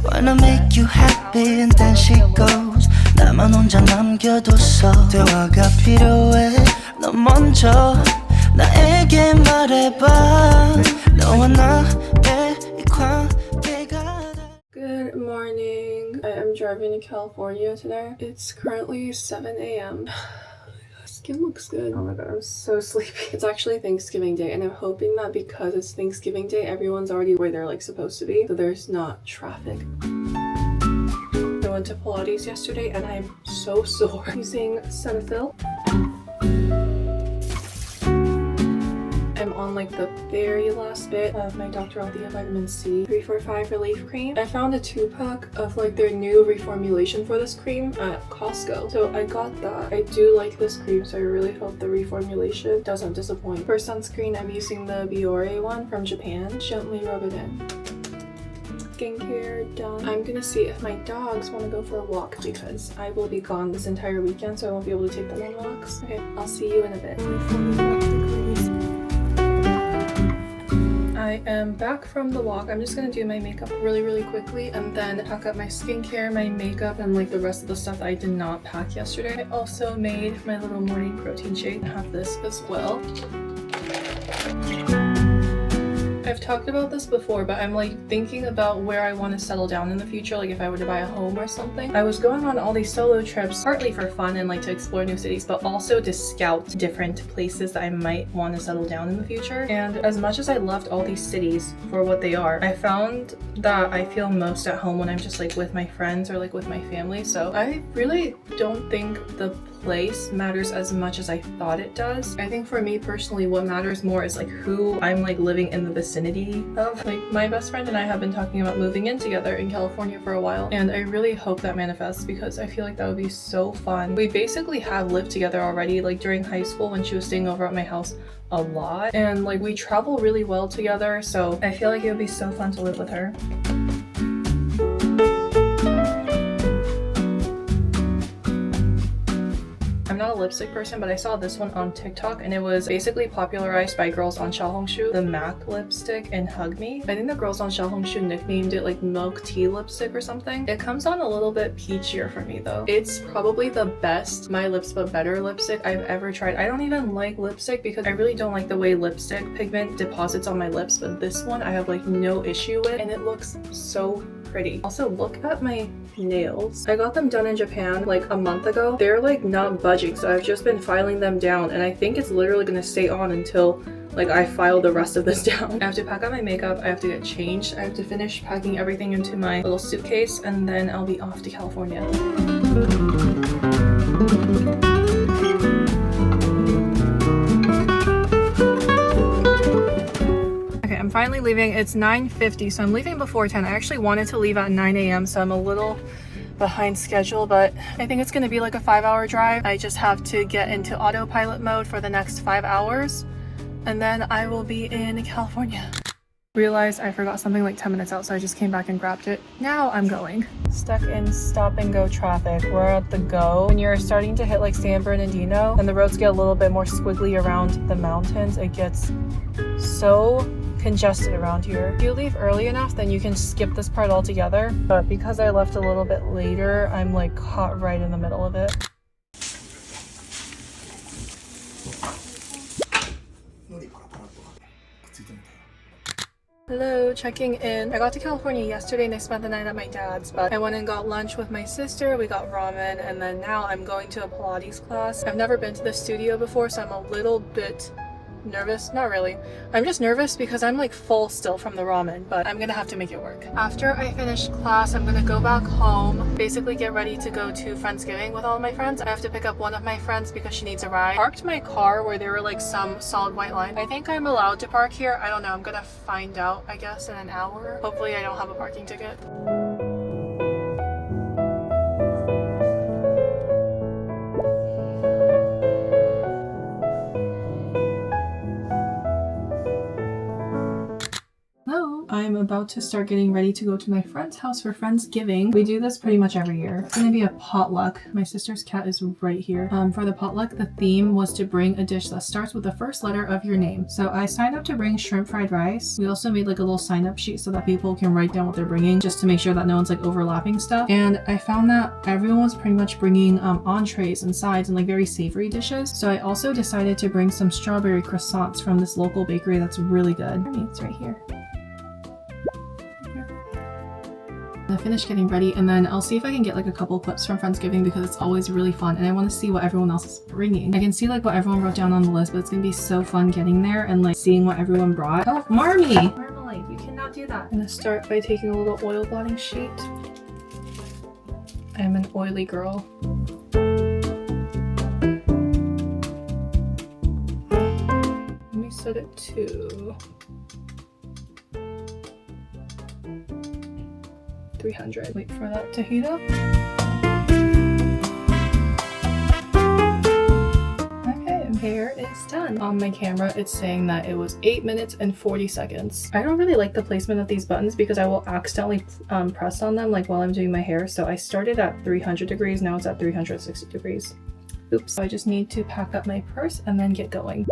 Wanna make you happy and then she goes. 나만 혼자 남겨뒀어. 대화가 필요해. 너 먼저 나에게 말해봐. 너와 나의 이 관계가. Good morning. I am driving to California today. It's currently 7 a.m. Skin looks good. Oh my god, I'm so sleepy. It's actually Thanksgiving Day, and I'm hoping that because it's Thanksgiving Day, everyone's already where they're like supposed to be, so there's not traffic. I went to Pilates yesterday, and I'm so sore. Using Cetaphil. I'm on like the very last bit of my Dr. Althea Vitamin C 345 Relief Cream. I found a 2-pack of like their new reformulation for this cream at Costco. So I got that. I do like this cream, so I really hope the reformulation doesn't disappoint. For sunscreen, I'm using the Biore one from Japan. Gently rub it in. Skincare done. I'm gonna see if my dogs want to go for a walk because I will be gone this entire weekend, so I won't be able to take them on walks. Okay, I'll see you in a bit. I am back from the walk. I'm just gonna do my makeup really quickly and then pack up my skincare, my makeup, and like the rest of the stuff that I did not pack yesterday. I also made my little morning protein shake. I have this as well. I've talked about this before, but I'm like thinking about where I want to settle down in the future, like if I were to buy a home or something. I was going on all these solo trips, partly for fun and like to explore new cities, but also to scout different places that I might want to settle down in the future. And as much as I loved all these cities for what they are, I found that I feel most at home when I'm just like with my friends or like with my family. So I really don't think the place matters as much as I thought it does. I think for me personally, what matters more is like who I'm like living in the vicinity of. Like my best friend and I have been talking about moving in together in California for a while, and I really hope that manifests because I feel like that would be so fun. We basically have lived together already, like during high school when she was staying over at my house a lot, and like we travel really well together, so I feel like it would be so fun to live with her. I'm not a lipstick person, but I saw this one on TikTok and it was basically popularized by girls on Xiaohongshu, the MAC lipstick and Hug Me. I think the girls on Xiaohongshu nicknamed it like milk tea lipstick or something. It comes on a little bit peachier for me though. It's probably the best My Lips But Better lipstick I've ever tried. I don't even like lipstick because I really don't like the way lipstick pigment deposits on my lips, but this one I have like no issue with and it looks so pretty. Also, look at my nails. I got them done in Japan like a month ago. They're like not budging, so I've just been filing them down and I think it's literally gonna stay on until like I file the rest of this down. I have to pack up my makeup, I have to get changed, I have to finish packing everything into my little suitcase, and then I'll be off to California. I'm finally leaving. It's 9:50, so I'm leaving before 10. I actually wanted to leave at 9 a.m, so I'm a little behind schedule, but I think it's going to be like a 5-hour drive. I just have to get into autopilot mode for the next 5 hours, and then I will be in California. Realized I forgot something like 10 minutes out, so I just came back and grabbed it. Now I'm going. Stuck in stop and go traffic. We're at the go. When you're starting to hit like San Bernardino and the roads get a little bit more squiggly around the mountains, it gets so congested around here. If you leave early enough, then you can skip this part altogether. But because I left a little bit later, I'm like caught right in the middle of it. Hello, checking in. I got to California yesterday and I spent the night at my dad's, but I went and got lunch with my sister. We got ramen, and then now I'm going to a Pilates class. I've never been to the studio before, so I'm a little bit nervous. Not really. I'm just nervous because I'm like full still from the ramen, but I'm gonna have to make it work. After I finish class, I'm gonna go back home, basically get ready to go to Friendsgiving with all of my friends. I have to pick up one of my friends because she needs a ride. Parked my car where there were like some solid white line. I think I'm allowed to park here. I don't know. I'm gonna find out, I guess, in an hour. Hopefully I don't have a parking ticket. I'm about to start getting ready to go to my friend's house for Friendsgiving. We do this pretty much every year. It's gonna be a potluck. My sister's cat is right here. For the potluck, the theme was to bring a dish that starts with the first letter of your name. So I signed up to bring shrimp fried rice. We also made like a little sign up sheet so that people can write down what they're bringing, just to make sure that no one's like overlapping stuff. And I found that everyone was pretty much bringing entrees and sides and like very savory dishes. So I also decided to bring some strawberry croissants from this local bakery that's really good. It's right here. I finished getting ready, and then I'll see if I can get like a couple clips from Friendsgiving because it's always really fun and I want to see what everyone else is bringing. I can see like what everyone wrote down on the list, but it's gonna be so fun getting there and like seeing what everyone brought. Oh, Marmy! Marmalade, you cannot do that. I'm gonna start by taking a little oil blotting sheet. I'm an oily girl. Let me set it to 300. Wait for that to heat up. Okay, hair is done. On my camera, it's saying that it was 8 minutes and 40 seconds. I don't really like the placement of these buttons because I will accidentally press on them like while I'm doing my hair. So I started at 300 degrees, now it's at 360 degrees. Oops. So I just need to pack up my purse and then get going.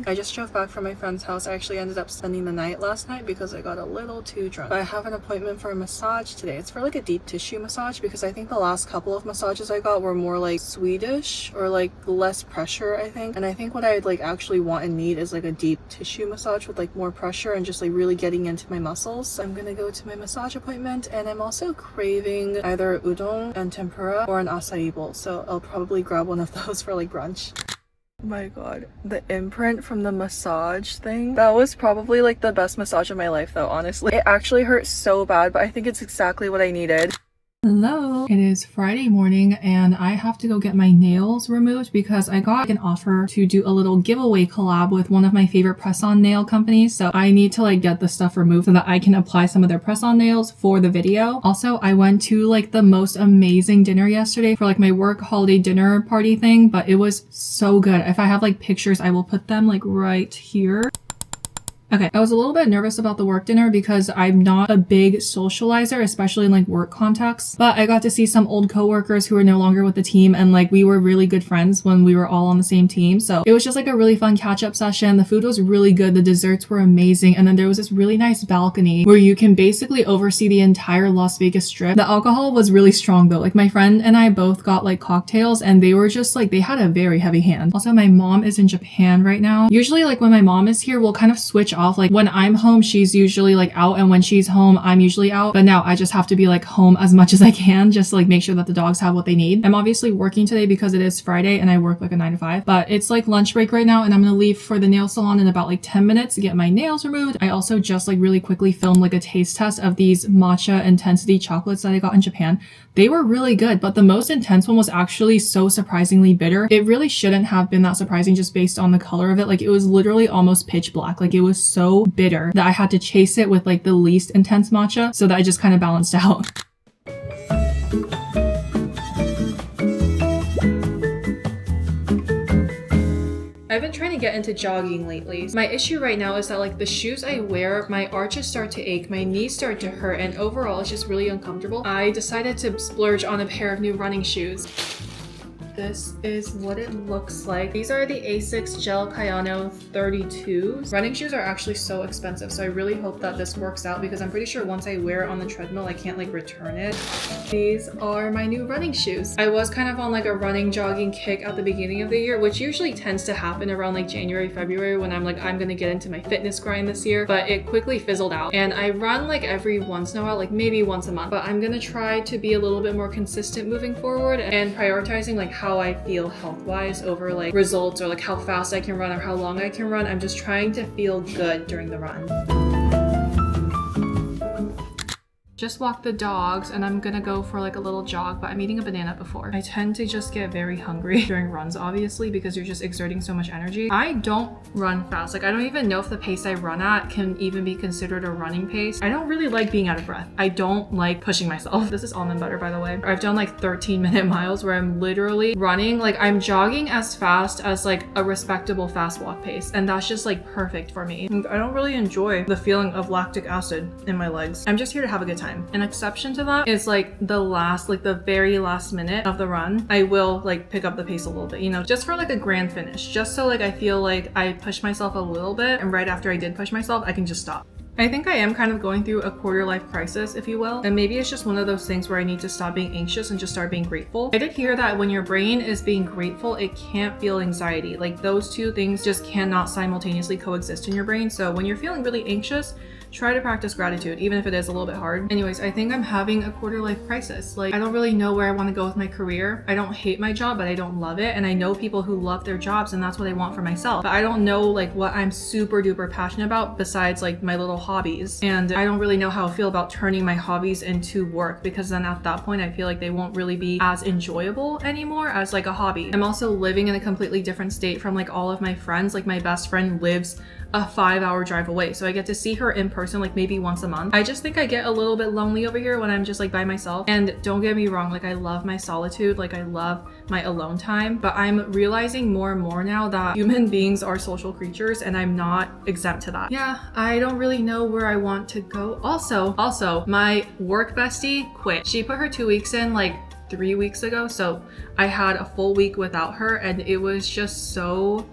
I just drove back from my friend's house. I actually ended up spending the night last night because I got a little too drunk. But I have an appointment for a massage today. It's for like a deep tissue massage because I think the last couple of massages I got were more like Swedish or like less pressure, I think. And I think what I'd like actually want and need is like a deep tissue massage with like more pressure and just like really getting into my muscles. So I'm gonna go to my massage appointment, and I'm also craving either udon and tempura or an acai bowl. So I'll probably grab one of those for like brunch. Oh my god, the imprint from the massage thing, that was probably like the best massage of my life though, honestly. It actually hurt so bad, but I think it's exactly what I needed. Hello. It is Friday morning and I have to go get my nails removed because I got an offer to do a little giveaway collab with one of my favorite press-on nail companies. So I need to like get the stuff removed so that I can apply some of their press-on nails for the video. Also, I went to like the most amazing dinner yesterday for like my work holiday dinner party thing, but it was so good. If I have like pictures, I will put them like right here. Okay, I was a little bit nervous about the work dinner because I'm not a big socializer, especially in like work contexts, but I got to see some old coworkers who are no longer with the team, and like we were really good friends when we were all on the same team. So it was just like a really fun catch-up session. The food was really good. The desserts were amazing. And then there was this really nice balcony where you can basically oversee the entire Las Vegas Strip. The alcohol was really strong though. Like my friend and I both got like cocktails and they were just like, they had a very heavy hand. Also, my mom is in Japan right now. Usually like when my mom is here, we'll kind of switch off. Like when I'm home, she's usually like out, and when she's home, I'm usually out. But now I just have to be like home as much as I can, just to like make sure that the dogs have what they need. I'm obviously working today because it is Friday and I work like a 9 to 5, but it's like lunch break right now and I'm gonna leave for the nail salon in about like 10 minutes to get my nails removed. I also just like really quickly filmed like a taste test of these matcha intensity chocolates that I got in Japan. They were really good, but the most intense one was actually so surprisingly bitter. It really shouldn't have been that surprising just based on the color of it. Like it was literally almost pitch black. Like it was so bitter that I had to chase it with like the least intense matcha so that I just kind of balanced out. I've been trying to get into jogging lately. My issue right now is that like the shoes I wear, my arches start to ache, my knees start to hurt, and overall it's just really uncomfortable. I decided to splurge on a pair of new running shoes. This is what it looks like. These are the Asics Gel Kayano 32s. Running shoes are actually so expensive, so I really hope that this works out because I'm pretty sure once I wear it on the treadmill, I can't like return it. These are my new running shoes. I was kind of on like a running jogging kick at the beginning of the year, which usually tends to happen around like January, February when I'm like, I'm gonna get into my fitness grind this year, but it quickly fizzled out. And I run like every once in a while, like maybe once a month, but I'm gonna try to be a little bit more consistent moving forward and prioritizing like how I feel health-wise over like results or like how fast I can run or how long I can run. I'm just trying to feel good during the run. just walk the dogs, and I'm gonna go for like a little jog, but I'm eating a banana before. I tend to just get very hungry during runs, obviously, because you're just exerting so much energy. I don't run fast. Like, I don't even know if the pace I run at can even be considered a running pace. I don't really like being out of breath. I don't like pushing myself. This is almond butter, by the way. I've done like 13-minute miles where I'm literally running, like I'm jogging as fast as like a respectable fast walk pace, and that's just like perfect for me. And I don't really enjoy the feeling of lactic acid in my legs. I'm just here to have a good time. An exception to that is like the very last minute of the run, I will like pick up the pace a little bit, you know, just for like a grand finish, just so like I feel like I pushed myself a little bit, and right after I did push myself, I can just stop. I think I am kind of going through a quarter life crisis, if you will, and maybe it's just one of those things where I need to stop being anxious and just start being grateful. I did hear that when your brain is being grateful, it can't feel anxiety. Like, those two things just cannot simultaneously coexist in your brain. So when you're feeling really anxious, try to practice gratitude, even if it is a little bit hard. Anyways, I think I'm having a quarter life crisis. Like, I don't really know where I want to go with my career. I don't hate my job, but I don't love it. And I know people who love their jobs, and that's what I want for myself. But I don't know like what I'm super duper passionate about besides like my little hobbies. And I don't really know how I feel about turning my hobbies into work, because then at that point I feel like they won't really be as enjoyable anymore as like a hobby. I'm also living in a completely different state from like all of my friends. Like, my best friend lives a 5-hour drive away, so I get to see her in person like maybe once a month. I just think I get a little bit lonely over here when I'm just like by myself. And don't get me wrong, like I love my solitude, like I love my alone time, but I'm realizing more and more now that human beings are social creatures, and I'm not exempt to that. Yeah, I don't really know where I want to go. Also, my work bestie quit. She put her 2 weeks in like 3 weeks ago, so I had a full week without her, and it was just so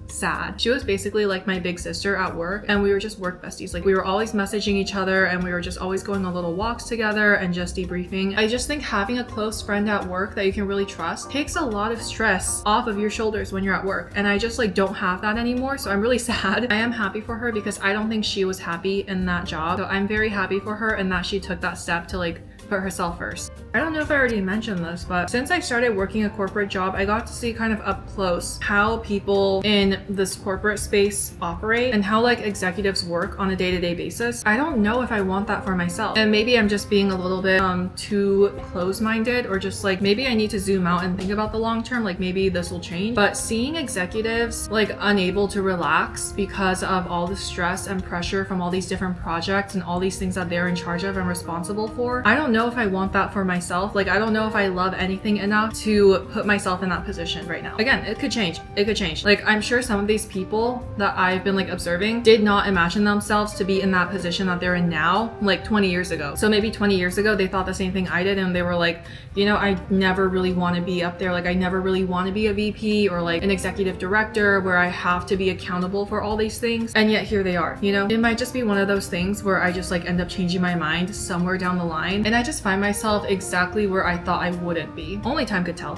sad. She was basically like my big sister at work, and we were just work besties. Like, we were always messaging each other, and we were just always going on little walks together and just debriefing. I just think having a close friend at work that you can really trust takes a lot of stress off of your shoulders when you're at work, and I just like don't have that anymore, so I'm really sad. I am happy for her because I don't think she was happy in that job, so I'm very happy for her and that she took that step to like put herself first. I don't know if I already mentioned this, but since I started working a corporate job, I got to see kind of up close how people in this corporate space operate and how like executives work on a day-to-day basis. I don't know if I want that for myself, and maybe I'm just being a little bit too close-minded, or just like maybe I need to zoom out and think about the long term, like maybe this will change. But seeing executives like unable to relax because of all the stress and pressure from all these different projects and all these things that they're in charge of and responsible for, I don't know if I want that for myself. Like, I don't know if I love anything enough to put myself in that position right now. Again, it could change. It could change. Like, I'm sure some of these people that I've been like observing did not imagine themselves to be in that position that they're in now, like 20 years ago. So maybe 20 years ago, they thought the same thing I did, and they were like, you know, I never really want to be up there. Like, I never really want to be a VP or like an executive director where I have to be accountable for all these things. And yet here they are, you know? It might just be one of those things where I just like end up changing my mind somewhere down the line, and I just find myself exactly where I thought I wouldn't be. Only time could tell.